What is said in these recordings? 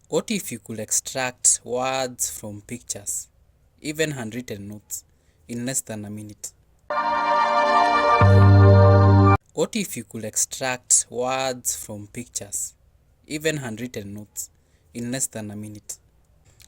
What if you could extract words from pictures, even handwritten notes, in less than a minute? What if you could extract words from pictures, even handwritten notes, in less than a minute?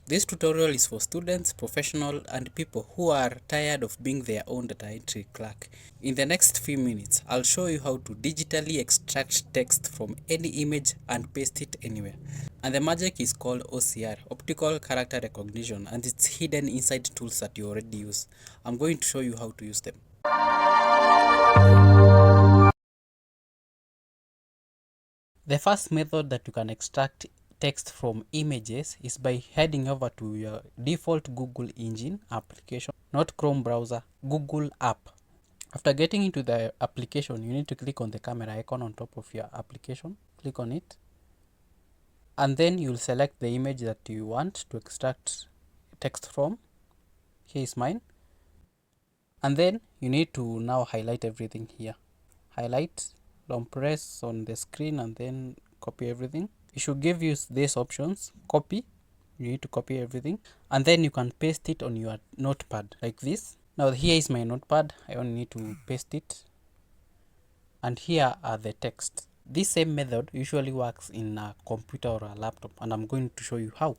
This tutorial is for students, professionals, and people who are tired of being their own data entry clerk. In the next few minutes, I'll show you how to digitally extract text from any image and paste it anywhere. And the magic is called OCR, Optical Character Recognition, and it's hidden inside tools that you already use. I'm going to show you how to use them. The first method that you can extract text from images is by heading over to your default Google engine application, not Chrome browser, Google app. After getting into the application, you need to click on the camera icon on top of your application. Click on it. And then you'll select the image that you want to extract text from. Here is mine. And then you need to now highlight everything here. Highlight, long press on the screen, and then copy everything. It should give you these options. Copy, you need to copy everything, and then you can paste it on your notepad like this. Now here is my notepad. I only need to paste it, and here are the text. This same method usually works in a computer or a laptop, and I'm going to show you how.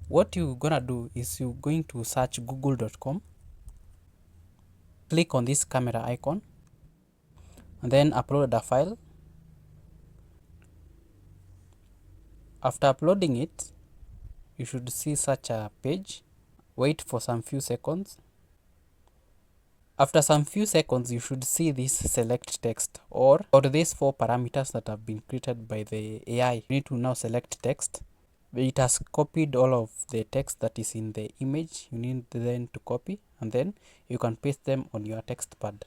What you're gonna do is you're going to search google.com, click on this camera icon, and then upload a file. After uploading it, you should see such a page. Wait for some few seconds. After some few seconds, you should see this select text or these 4 parameters that have been created by the AI. You need to now select text. It has copied all of the text that is in the image. You need then to copy, and then you can paste them on your text pad.